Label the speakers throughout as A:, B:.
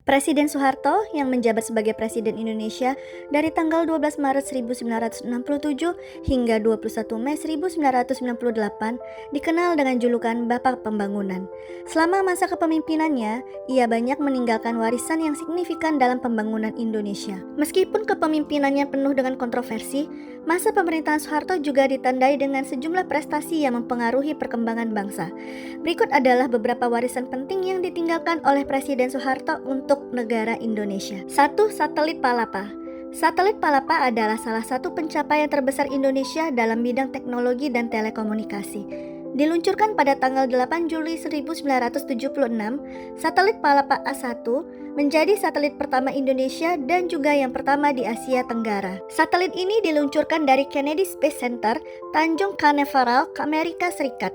A: Presiden Soeharto yang menjabat sebagai Presiden Indonesia dari tanggal 12 Maret 1967 hingga 21 Mei 1998 dikenal dengan julukan Bapak Pembangunan. Selama masa kepemimpinannya, ia banyak meninggalkan warisan yang signifikan dalam pembangunan Indonesia. Meskipun kepemimpinannya penuh dengan kontroversi, masa pemerintahan Soeharto juga ditandai dengan sejumlah prestasi yang mempengaruhi perkembangan bangsa. Berikut adalah beberapa warisan penting yang ditinggalkan oleh Presiden Soeharto untuk negara Indonesia. 1. Satelit Palapa. Satelit Palapa adalah salah satu pencapaian terbesar Indonesia dalam bidang teknologi dan telekomunikasi. Diluncurkan pada tanggal 8 Juli 1976, satelit Palapa A1 menjadi satelit pertama Indonesia dan juga yang pertama di Asia Tenggara. Satelit ini diluncurkan dari Kennedy Space Center, Tanjung Canaveral, Amerika Serikat,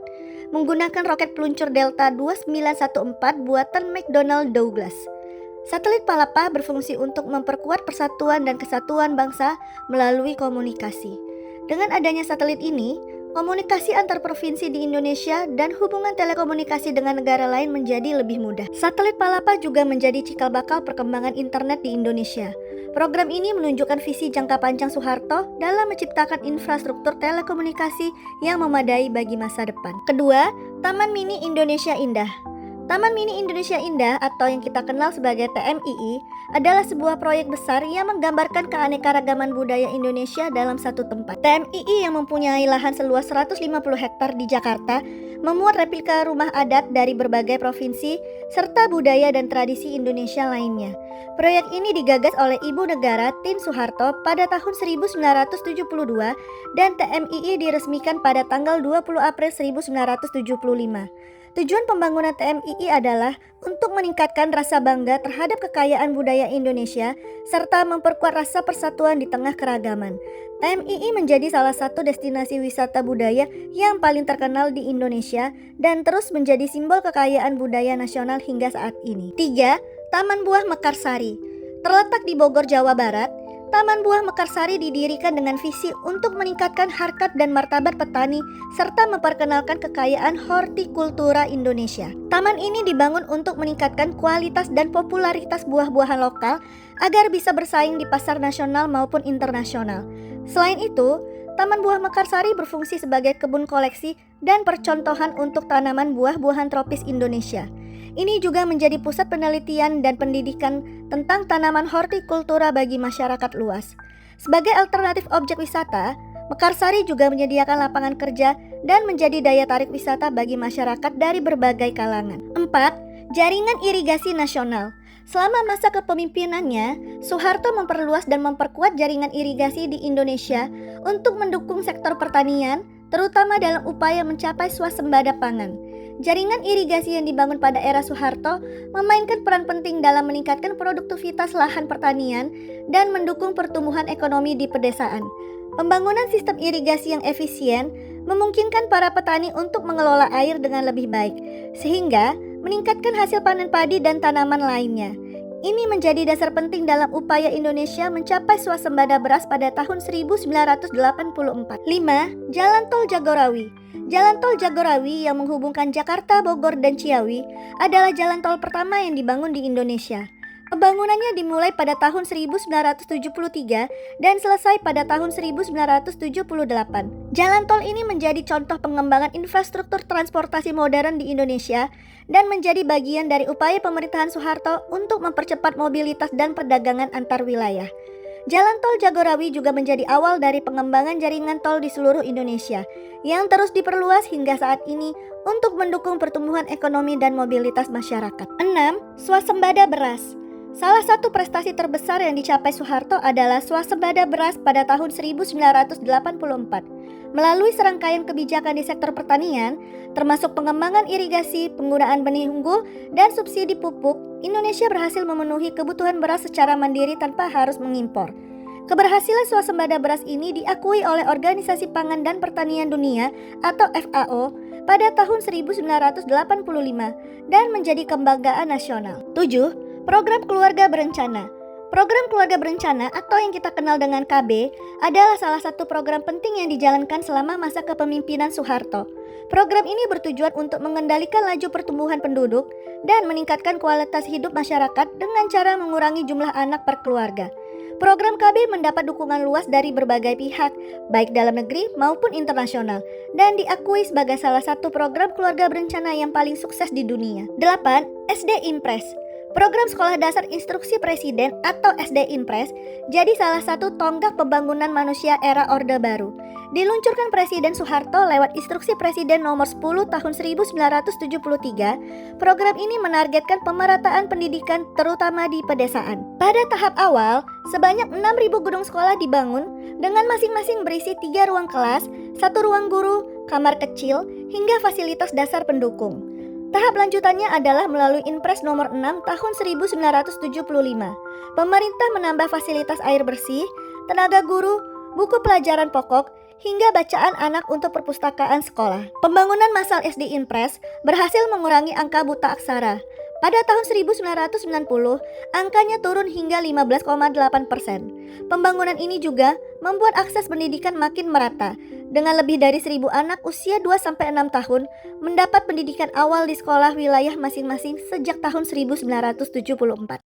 A: menggunakan roket peluncur Delta 2914 buatan McDonnell Douglas. Satelit Palapa berfungsi untuk memperkuat persatuan dan kesatuan bangsa melalui komunikasi. Dengan adanya satelit ini, komunikasi antar provinsi di Indonesia dan hubungan telekomunikasi dengan negara lain menjadi lebih mudah. Satelit Palapa juga menjadi cikal bakal perkembangan internet di Indonesia. Program ini menunjukkan visi jangka panjang Soeharto dalam menciptakan infrastruktur telekomunikasi yang memadai bagi masa depan. Kedua, Taman Mini Indonesia Indah. Taman Mini Indonesia Indah atau yang kita kenal sebagai TMII adalah sebuah proyek besar yang menggambarkan keanekaragaman budaya Indonesia dalam satu tempat. TMII yang mempunyai lahan seluas 150 hektar di Jakarta memuat replika rumah adat dari berbagai provinsi serta budaya dan tradisi Indonesia lainnya. Proyek ini digagas oleh Ibu Negara Tien Soeharto pada tahun 1972 dan TMII diresmikan pada tanggal 20 April 1975. Tujuan pembangunan TMII adalah untuk meningkatkan rasa bangga terhadap kekayaan budaya Indonesia serta memperkuat rasa persatuan di tengah keragaman. TMII menjadi salah satu destinasi wisata budaya yang paling terkenal di Indonesia dan terus menjadi simbol kekayaan budaya nasional hingga saat ini. 3. Taman Buah Mekarsari. Terletak di Bogor, Jawa Barat, Taman Buah Mekarsari didirikan dengan visi untuk meningkatkan harkat dan martabat petani serta memperkenalkan kekayaan hortikultura Indonesia. Taman ini dibangun untuk meningkatkan kualitas dan popularitas buah-buahan lokal agar bisa bersaing di pasar nasional maupun internasional. Selain itu, Taman Buah Mekarsari berfungsi sebagai kebun koleksi dan percontohan untuk tanaman buah-buahan tropis Indonesia. Ini juga menjadi pusat penelitian dan pendidikan tentang tanaman hortikultura bagi masyarakat luas. Sebagai alternatif objek wisata, Mekarsari juga menyediakan lapangan kerja dan menjadi daya tarik wisata bagi masyarakat dari berbagai kalangan. 4. Jaringan Irigasi Nasional. Selama masa kepemimpinannya, Soeharto memperluas dan memperkuat jaringan irigasi di Indonesia untuk mendukung sektor pertanian, terutama dalam upaya mencapai swasembada pangan. Jaringan irigasi yang dibangun pada era Soeharto memainkan peran penting dalam meningkatkan produktivitas lahan pertanian dan mendukung pertumbuhan ekonomi di pedesaan. Pembangunan sistem irigasi yang efisien memungkinkan para petani untuk mengelola air dengan lebih baik, sehingga meningkatkan hasil panen padi dan tanaman lainnya. Ini menjadi dasar penting dalam upaya Indonesia mencapai swasembada beras pada tahun 1984. 5. Jalan Tol Jagorawi. Jalan Tol Jagorawi yang menghubungkan Jakarta, Bogor, dan Ciawi adalah jalan tol pertama yang dibangun di Indonesia. Pembangunannya dimulai pada tahun 1973 dan selesai pada tahun 1978. Jalan tol ini menjadi contoh pengembangan infrastruktur transportasi modern di Indonesia dan menjadi bagian dari upaya pemerintahan Soeharto untuk mempercepat mobilitas dan perdagangan antar wilayah. Jalan Tol Jagorawi juga menjadi awal dari pengembangan jaringan tol di seluruh Indonesia yang terus diperluas hingga saat ini untuk mendukung pertumbuhan ekonomi dan mobilitas masyarakat. 6. Swasembada beras. Salah satu prestasi terbesar yang dicapai Soeharto adalah swasembada beras pada tahun 1984. Melalui serangkaian kebijakan di sektor pertanian, termasuk pengembangan irigasi, penggunaan benih unggul, dan subsidi pupuk, Indonesia berhasil memenuhi kebutuhan beras secara mandiri tanpa harus mengimpor. Keberhasilan swasembada beras ini diakui oleh Organisasi Pangan dan Pertanian Dunia atau FAO pada tahun 1985 dan menjadi kebanggaan nasional. 7. Program Keluarga Berencana. Program Keluarga Berencana atau yang kita kenal dengan KB adalah salah satu program penting yang dijalankan selama masa kepemimpinan Soeharto. Program ini bertujuan untuk mengendalikan laju pertumbuhan penduduk dan meningkatkan kualitas hidup masyarakat dengan cara mengurangi jumlah anak per keluarga. Program KB mendapat dukungan luas dari berbagai pihak, baik dalam negeri maupun internasional, dan diakui sebagai salah satu program keluarga berencana yang paling sukses di dunia. 8. SD Impres. Program Sekolah Dasar Instruksi Presiden atau SD Impres jadi salah satu tonggak pembangunan manusia era Orde Baru. Diluncurkan Presiden Soeharto lewat Instruksi Presiden nomor 10 tahun 1973, program ini menargetkan pemerataan pendidikan terutama di pedesaan. Pada tahap awal, sebanyak 6.000 gedung sekolah dibangun dengan masing-masing berisi 3 ruang kelas, 1 ruang guru, kamar kecil, hingga fasilitas dasar pendukung. Tahap lanjutannya adalah melalui Impres nomor 6 tahun 1975. Pemerintah menambah fasilitas air bersih, tenaga guru, buku pelajaran pokok, hingga bacaan anak untuk perpustakaan sekolah. Pembangunan massal SD Impres berhasil mengurangi angka buta aksara. Pada tahun 1990, angkanya turun hingga 15,8%. Pembangunan ini juga membuat akses pendidikan makin merata, dengan lebih dari 1.000 anak usia 2-6 tahun mendapat pendidikan awal di sekolah wilayah masing-masing sejak tahun 1974.